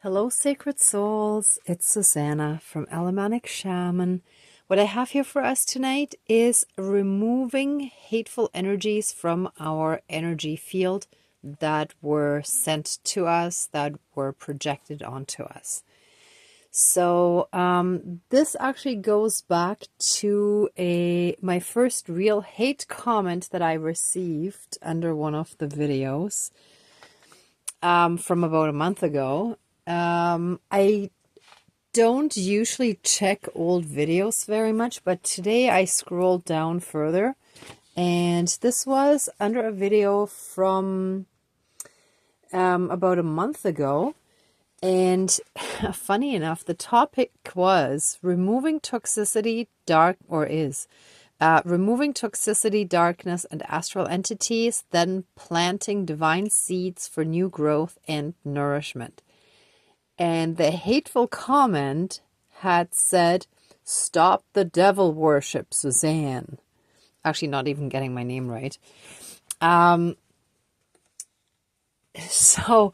Hello, sacred souls. It's Susanna from Alamanic Shaman. What I have here for us tonight is removing hateful energies from our energy field that were sent to us, that were projected onto us. So this actually goes back to my first real hate comment that I received under one of the videos from about a month ago. I don't usually check old videos very much, but today I scrolled down further and this was under a video from about a month ago. And funny enough, the topic was removing toxicity, removing toxicity, darkness, and astral entities, then planting divine seeds for new growth and nourishment. And the hateful comment had said, "Stop the devil worship, Suzanne." Actually, not even getting my name right. So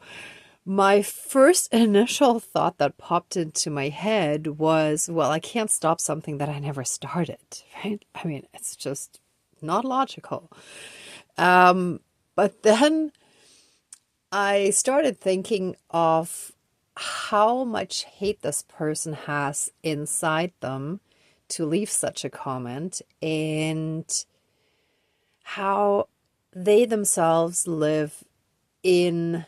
my first initial thought that popped into my head was, well, I can't stop something that I never started, right? I mean, it's just not logical. But then I started thinking of how much hate this person has inside them to leave such a comment, and how they themselves live in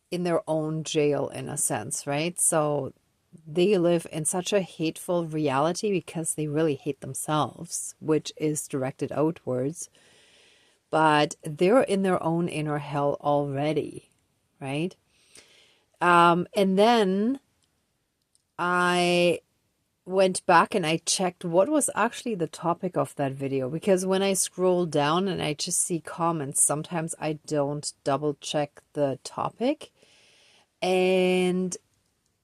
their own jail, in a sense, right? So they live in such a hateful reality because they really hate themselves, which is directed outwards, but they're in their own inner hell already, right? And then I went back and I checked what was actually the topic of that video, because when I scroll down and I just see comments, sometimes I don't double check the topic. And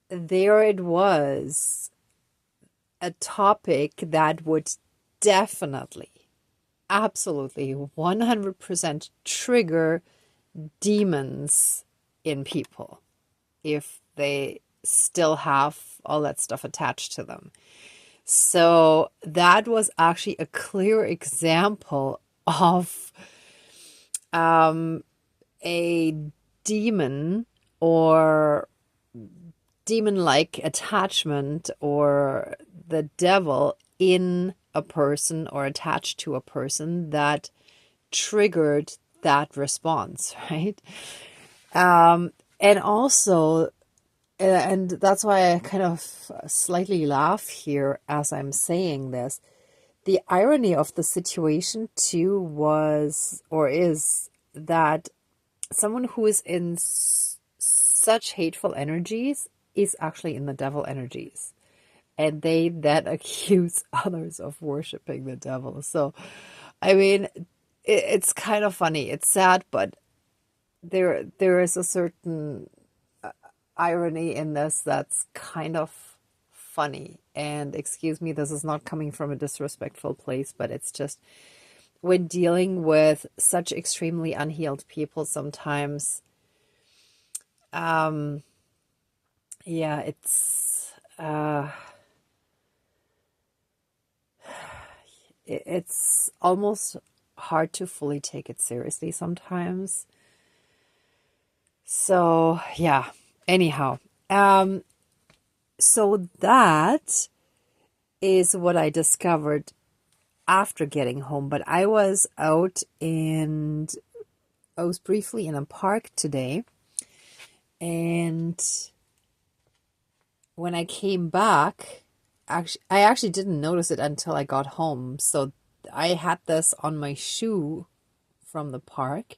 there it was, a topic that would definitely, absolutely 100% trigger demons in people if they still have all that stuff attached to them. So that was actually a clear example of a demon or demon-like attachment, or the devil in a person or attached to a person that triggered that response, right? And also, and that's why I kind of slightly laugh here as I'm saying this, the irony of the situation too was, or is, that someone who is in such hateful energies is actually in the devil energies, and they then accuse others of worshiping the devil. So I mean, it's kind of funny, it's sad, but there is a certain irony in this that's kind of funny. And excuse me, this is not coming from a disrespectful place, but it's just, when dealing with such extremely unhealed people, sometimes yeah, it's almost hard to fully take it seriously sometimes. So yeah, anyhow, so that is what I discovered after getting home. But I was out and I was briefly in a park today, and when I came back, I actually didn't notice it until I got home. So I had this on my shoe from the park,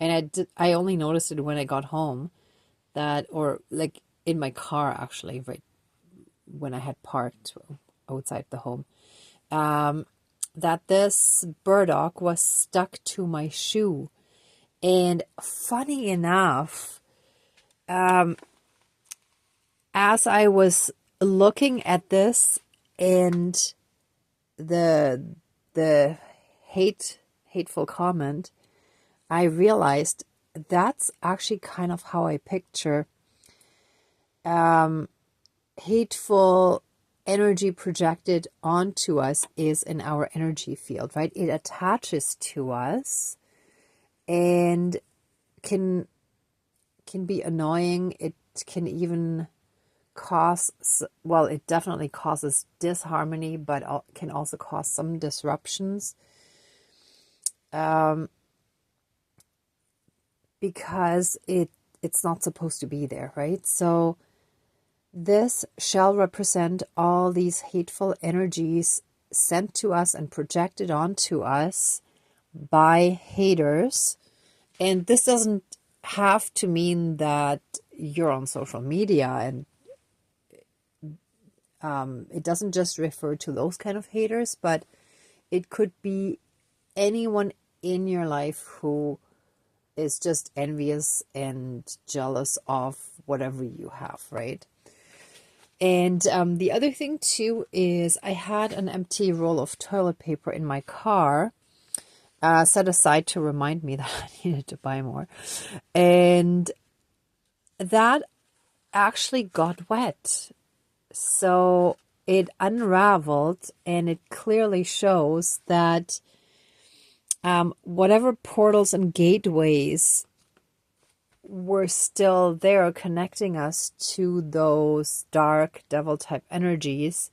and I only noticed it when I got home, that, or like in my car actually, right when I had parked outside the home, that this burdock was stuck to my shoe. And funny enough, as I was looking at this and the hateful comment, I realized that's actually kind of how I picture hateful energy projected onto us is in our energy field, right? It attaches to us and can be annoying. It can even cause, well, it definitely causes disharmony, but can also cause some disruptions, because it's not supposed to be there, right? So this shall represent all these hateful energies sent to us and projected onto us by haters. And this doesn't have to mean that you're on social media, and it doesn't just refer to those kind of haters, but it could be anyone in your life who is just envious and jealous of whatever you have, right? And the other thing too is I had an empty roll of toilet paper in my car, set aside to remind me that I needed to buy more. And that actually got wet. So it unraveled, and it clearly shows that whatever portals and gateways were still there connecting us to those dark devil type energies,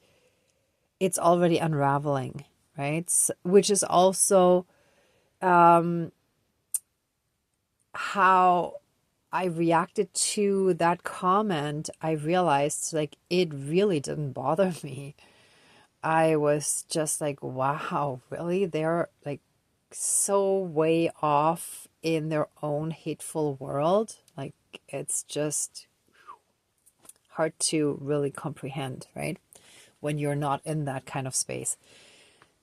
it's already unraveling, right? Which is also how I reacted to that comment. I realized like it really didn't bother me. I was just like, wow, really? They're like so way off in their own hateful world. Like, it's just hard to really comprehend, right? When you're not in that kind of space.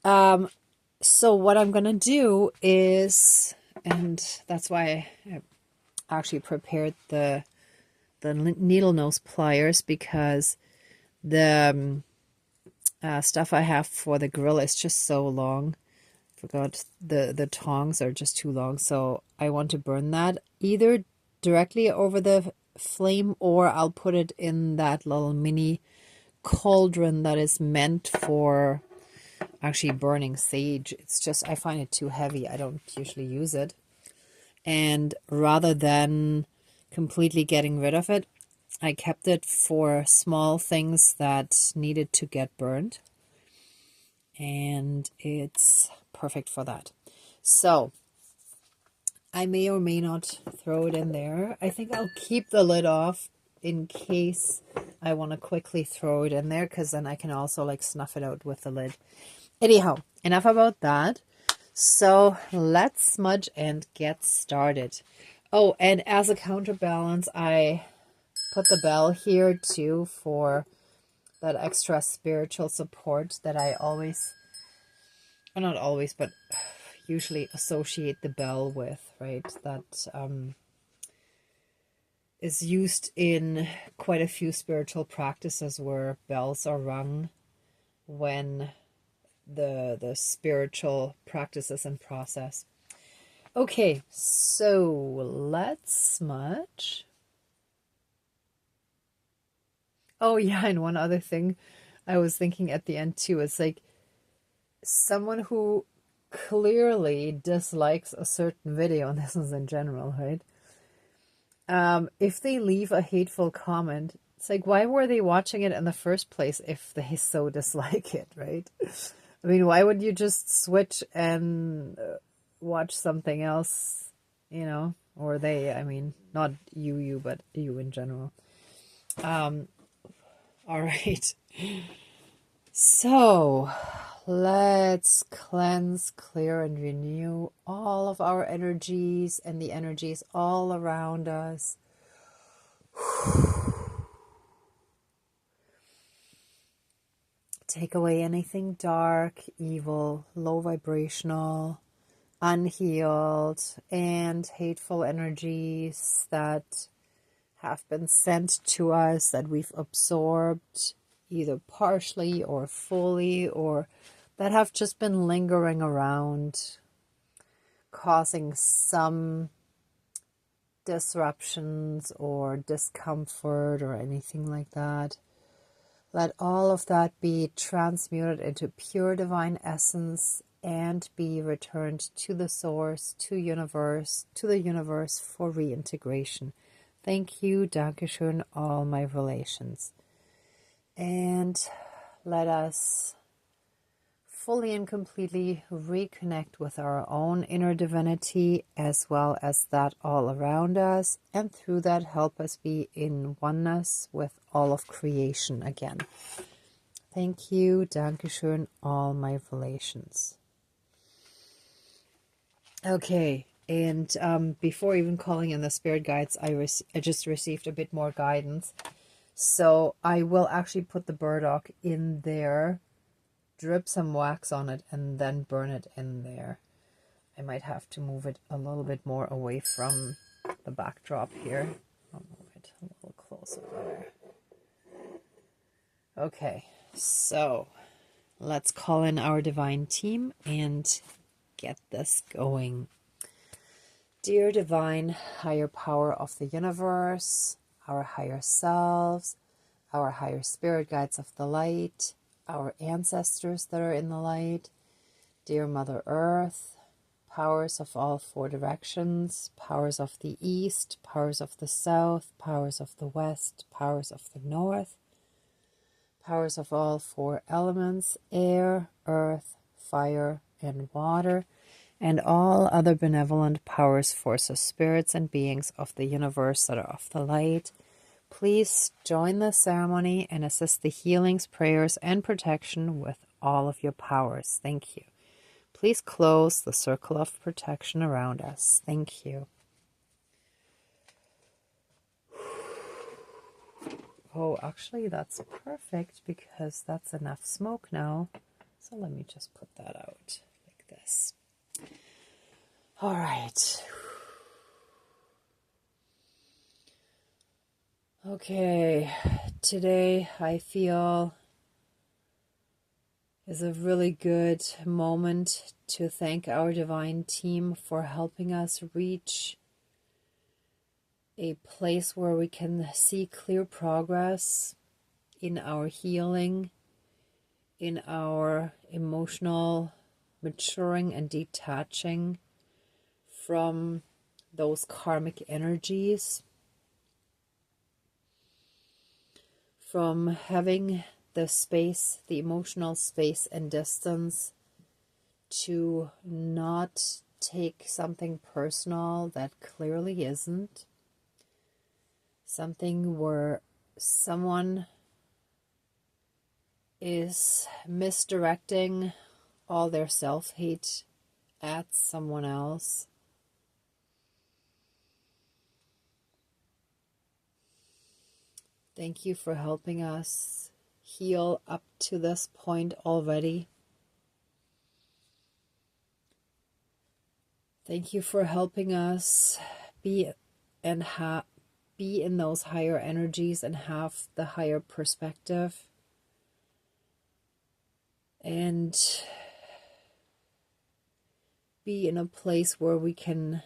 So what I'm going to do is, and that's why I actually prepared the needle nose pliers, because the stuff I have for the grill is just so long. Forgot the tongs are just too long, so I want to burn that either directly over the flame, or I'll put it in that little mini cauldron that is meant for actually burning sage. It's just, I find it too heavy. I don't usually use it. And rather than completely getting rid of it, I kept it for small things that needed to get burned. And it's perfect for that. So I may or may not throw it in there. I think I'll keep the lid off in case I want to quickly throw it in there, because then I can also like snuff it out with the lid. Anyhow, enough about that. So let's smudge and get started. Oh, and as a counterbalance, I put the bell here too for that extra spiritual support that I always, well, not always, but usually associate the bell with, right? That is used in quite a few spiritual practices where bells are rung when the spiritual practices and process. Okay, so let's smudge. Oh yeah, and one other thing I was thinking at the end too, it's like someone who clearly dislikes a certain video, and this is in general, right? If they leave a hateful comment, it's like, why were they watching it in the first place if they so dislike it, right? I mean, why would you just switch and watch something else, you know? Or they, I mean, not you, but you in general. All right. So let's cleanse, clear, and renew all of our energies and the energies all around us. Take away anything dark, evil, low vibrational, unhealed, and hateful energies that have been sent to us, that we've absorbed either partially or fully, or that have just been lingering around, causing some disruptions or discomfort or anything like that. Let all of that be transmuted into pure divine essence and be returned to the source, to the universe for reintegration. Thank you, Dankeschön, all my relations. And let us fully and completely reconnect with our own inner divinity as well as that all around us, and through that help us be in oneness with all of creation again. Thank you, Dankeschön, all my relations. Okay, and before even calling in the spirit guides, I just received a bit more guidance. So I will actually put the burdock in there, drip some wax on it, and then burn it in there. I might have to move it a little bit more away from the backdrop here. I'll move it a little closer there. Okay, so let's call in our divine team and get this going. Dear divine higher power of the universe, our higher selves, our higher spirit guides of the light, our ancestors that are in the light, dear Mother Earth, powers of all four directions, powers of the east, powers of the south, powers of the west, powers of the north, powers of all four elements, air, earth, fire, and water, and all other benevolent powers, forces, spirits, and beings of the universe that are of the light. Please join the ceremony and assist the healings, prayers, and protection with all of your powers. Thank you. Please close the circle of protection around us. Thank you. Oh, actually, that's perfect because that's enough smoke now. So let me just put that out like this. All right. Okay, today I feel is a really good moment to thank our divine team for helping us reach a place where we can see clear progress in our healing, in our emotional maturing and detaching from those karmic energies, from having the space, the emotional space and distance to not take something personal that clearly isn't, something where someone is misdirecting all their self-hate at someone else. Thank you for helping us heal up to this point already. Thank you for helping us be in those higher energies and have the higher perspective. And be in a place where we can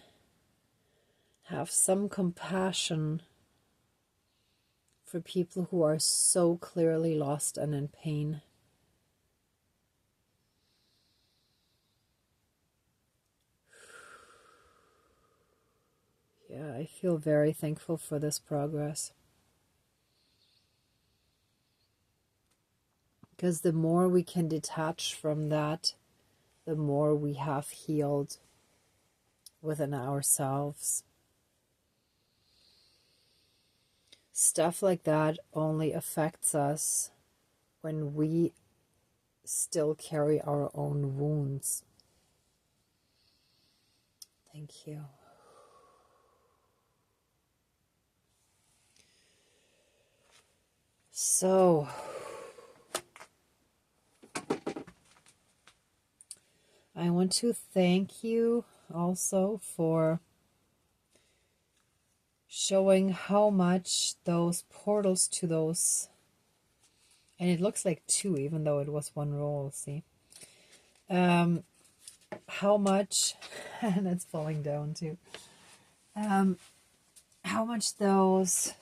have some compassion for people who are so clearly lost and in pain. Yeah, I feel very thankful for this progress. Because the more we can detach from that, the more we have healed within ourselves. Stuff like that only affects us when we still carry our own wounds. Thank you. So, I want to thank you also for showing how much those portals to those, and it looks like two even though it was one roll, see, how much, and it's falling down too, how much those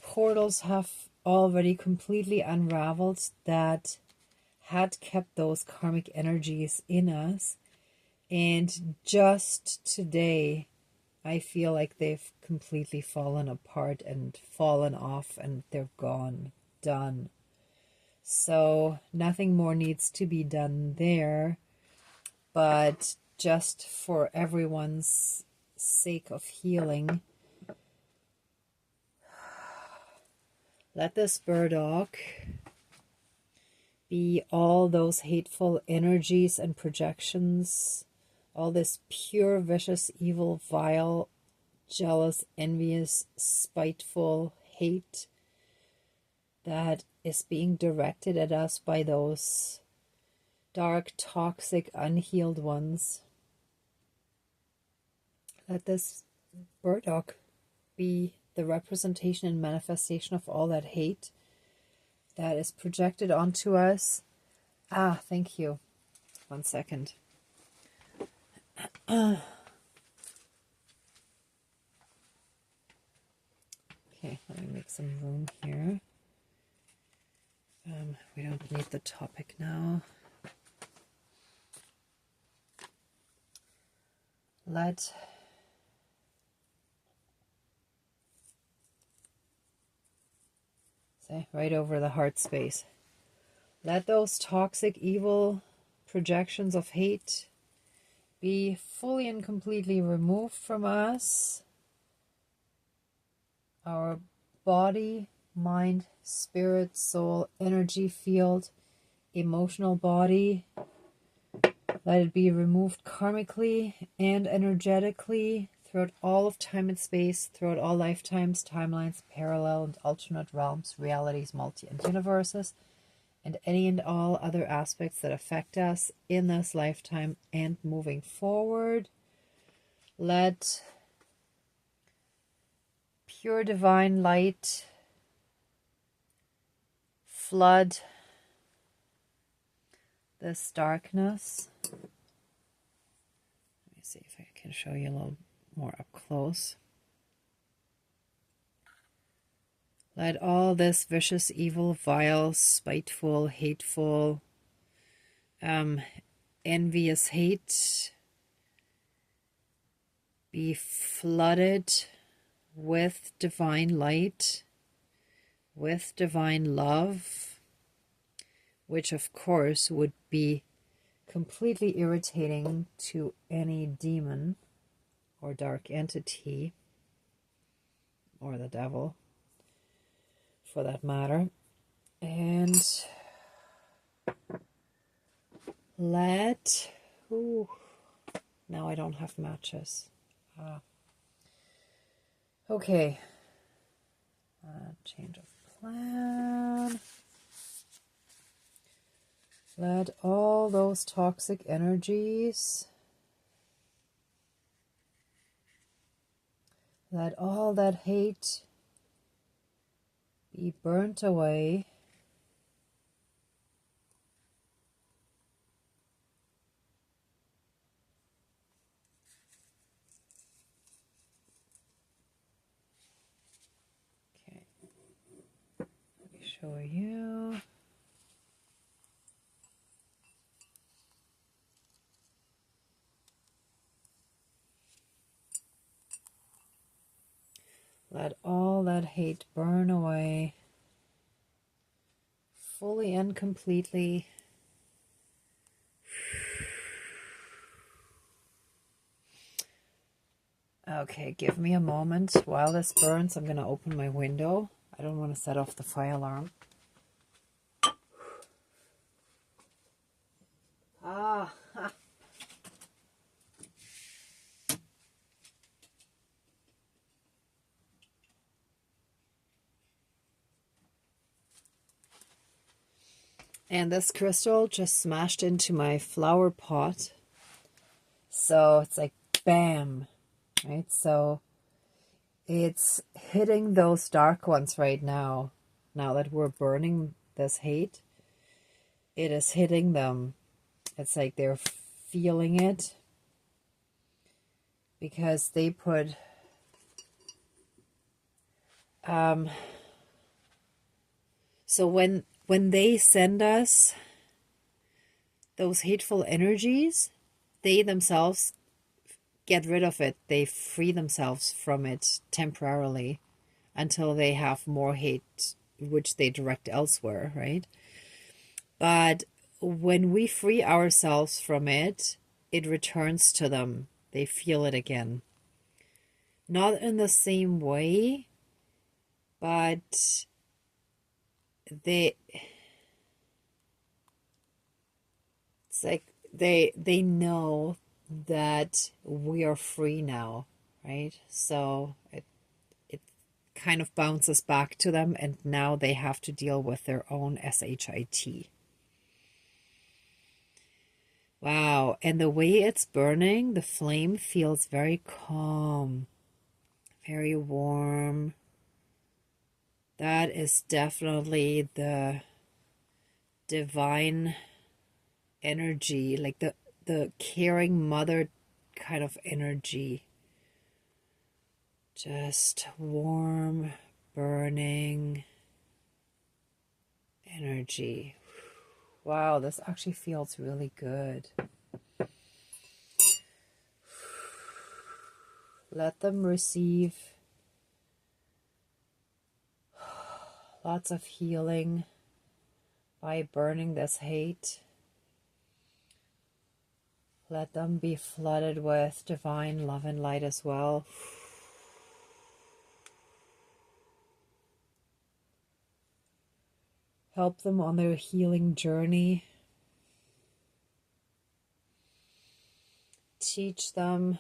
portals have already completely unraveled that had kept those karmic energies in us. And just today, I feel like they've completely fallen apart and fallen off and they're gone, done. So nothing more needs to be done there, but just for everyone's sake of healing, let this burdock be all those hateful energies and projections, all this pure, vicious, evil, vile, jealous, envious, spiteful hate that is being directed at us by those dark, toxic, unhealed ones. Let this burdock be the representation and manifestation of all that hate that is projected onto us. Thank you. 1 second. Okay, let me make some room here. We don't need the topic now. Right over the heart space. Let those toxic, evil projections of hate be fully and completely removed from us. Our body, mind, spirit, soul, energy field, emotional body. Let it be removed karmically and energetically throughout all of time and space, throughout all lifetimes, timelines, parallel and alternate realms, realities, multi and universes, and any and all other aspects that affect us in this lifetime and moving forward. Let pure divine light flood this darkness. Let me see if I can show you a little more up close. Let all this vicious, evil, vile, spiteful, hateful, envious hate be flooded with divine light, with divine love, which of course would be completely irritating to any demon or dark entity, or the devil for that matter. And now I don't have matches. Okay, change of plan. Let all those toxic energies, let all that hate be burnt away. Okay, let me show you. Let all that hate burn away fully and completely. Okay, give me a moment. While this burns, I'm going to open my window. I don't want to set off the fire alarm. And this crystal just smashed into my flower pot. So it's like bam, right? So it's hitting those dark ones right now. Now that we're burning this hate, it is hitting them. It's like they're feeling it. because they put so when they send us those hateful energies, they themselves get rid of it. They free themselves from it temporarily until they have more hate, which they direct elsewhere, right? But when we free ourselves from it, it returns to them. They feel it again. Not in the same way, but it's like they know that we are free now, right? So it kind of bounces back to them, and now they have to deal with their own SHIT. Wow, and the way it's burning, the flame feels very calm, very warm. That is definitely the divine energy, like the caring mother kind of energy. Just warm, burning energy. Wow, this actually feels really good. Let them receive lots of healing by burning this hate. Let them be flooded with divine love and light as well. Help them on their healing journey. Teach them,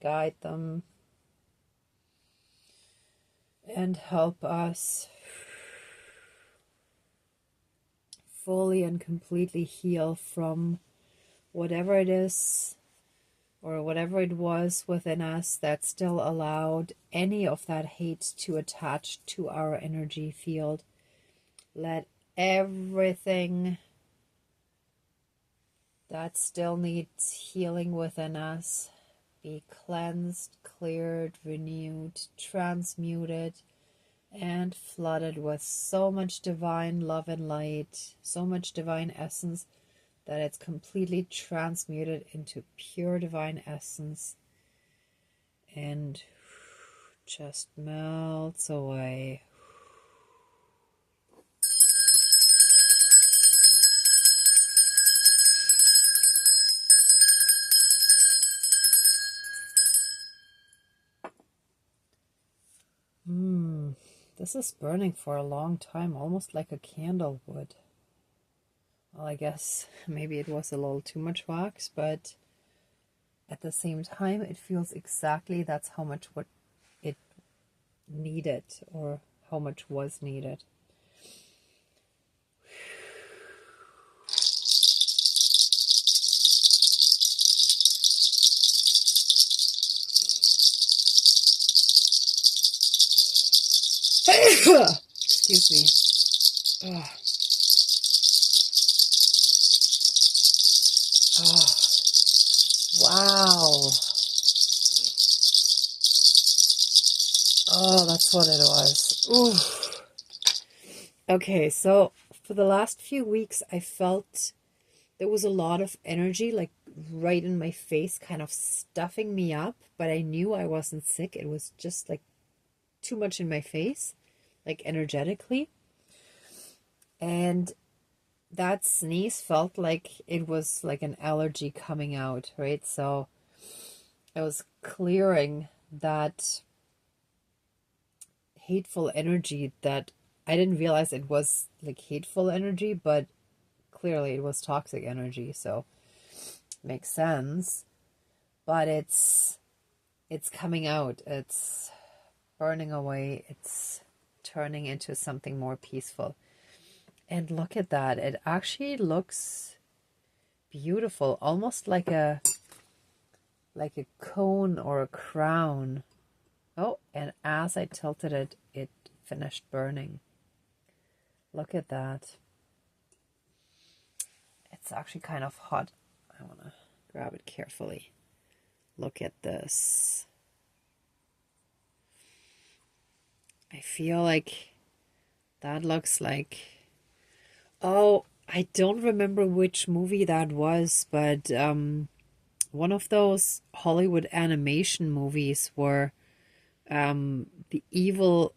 guide them, and help us fully and completely heal from whatever it is or whatever it was within us that still allowed any of that hate to attach to our energy field. Let everything that still needs healing within us be cleansed, cleared, renewed, transmuted, and flooded with so much divine love and light, so much divine essence, that it's completely transmuted into pure divine essence and just melts away. This is burning for a long time, almost like a candle would. Well, I guess maybe it was a little too much wax, but at the same time, it feels exactly that's how much what it needed, or how much was needed. Excuse me. Oh. Oh. Wow. Oh, that's what it was. Ooh. Okay, so for the last few weeks, I felt there was a lot of energy, like right in my face, kind of stuffing me up, but I knew I wasn't sick. It was just like too much in my face, like energetically. And that sneeze felt like it was like an allergy coming out, right? So I was clearing that hateful energy that I didn't realize it was like hateful energy, but clearly it was toxic energy, so makes sense. But it's coming out, it's burning away, it's turning into something more peaceful. And look at that, it actually looks beautiful, almost like a cone or a crown. Oh, and as I tilted it, it finished burning. Look at that. It's actually kind of hot. I want to grab it carefully. look at this. I feel like that looks like... Oh, I don't remember which movie that was, but one of those Hollywood animation movies where the evil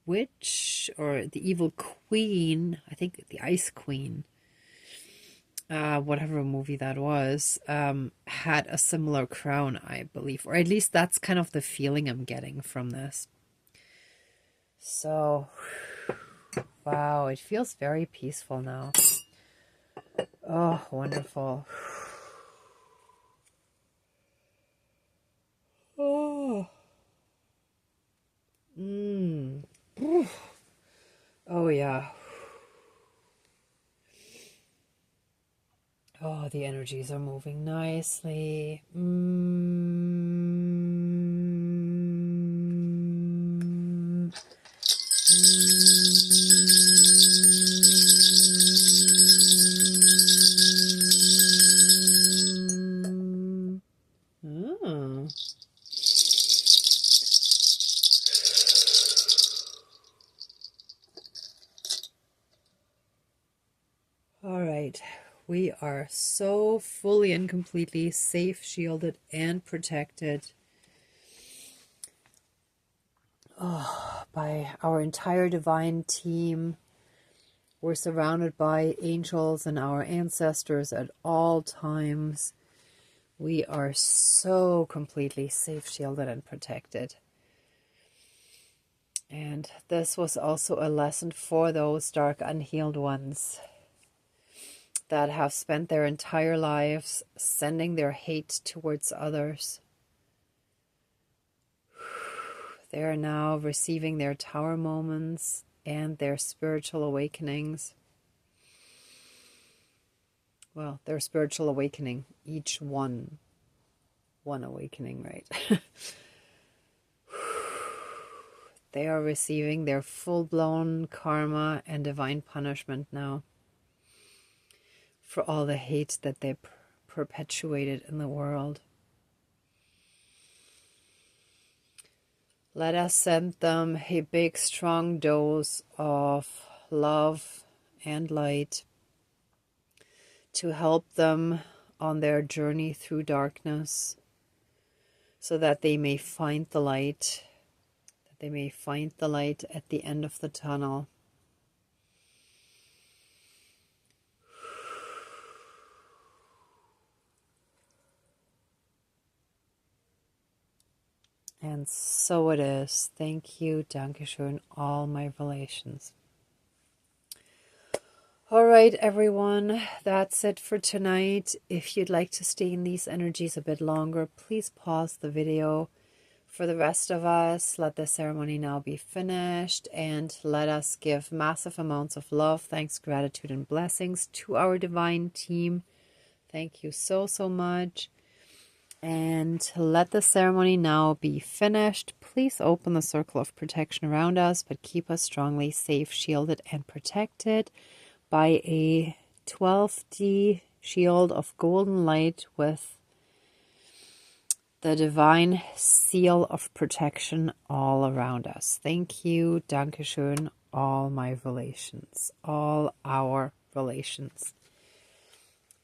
witch or the evil queen, I think the Ice Queen, whatever movie that was, had a similar crown, I believe, or at least that's kind of the feeling I'm getting from this. So, wow, it feels very peaceful now. Oh, wonderful. Oh. Oh, yeah. Oh, the energies are moving nicely. Oh. All right, we are so fully and completely safe, shielded, and protected by our entire divine team. We're surrounded by angels and our ancestors at all times. We are so completely safe, shielded, and protected. And this was also a lesson for those dark, unhealed ones that have spent their entire lives sending their hate towards others. They are now receiving their tower moments and their spiritual awakenings. Well, their spiritual awakening, each one awakening, right? They are receiving their full-blown karma and divine punishment now for all the hate that they perpetuated in the world. Let us send them a big, strong dose of love and light to help them on their journey through darkness, so that they may find the light, that they may find the light at the end of the tunnel. And so it is. Thank you, Dankeschön, all my relations. All right, everyone, that's it for tonight. If you'd like to stay in these energies a bit longer, please pause the video. For the rest of us, let the ceremony now be finished, and let us give massive amounts of love, thanks, gratitude, and blessings to our divine team. Thank you so, so much. And let the ceremony now be finished. Please open the circle of protection around us, but keep us strongly safe, shielded, and protected by a 12D shield of golden light with the divine seal of protection all around us. Thank you, Dankeschön, all my relations, all our relations.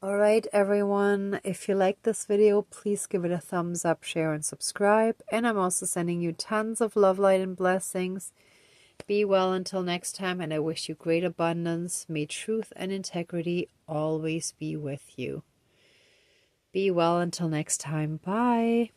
All right, everyone, if you like this video, please give it a thumbs up, share, and subscribe. And I'm also sending you tons of love, light, and blessings. Be well until next time, and I wish you great abundance. May truth and integrity always be with you. Be well until next time. Bye.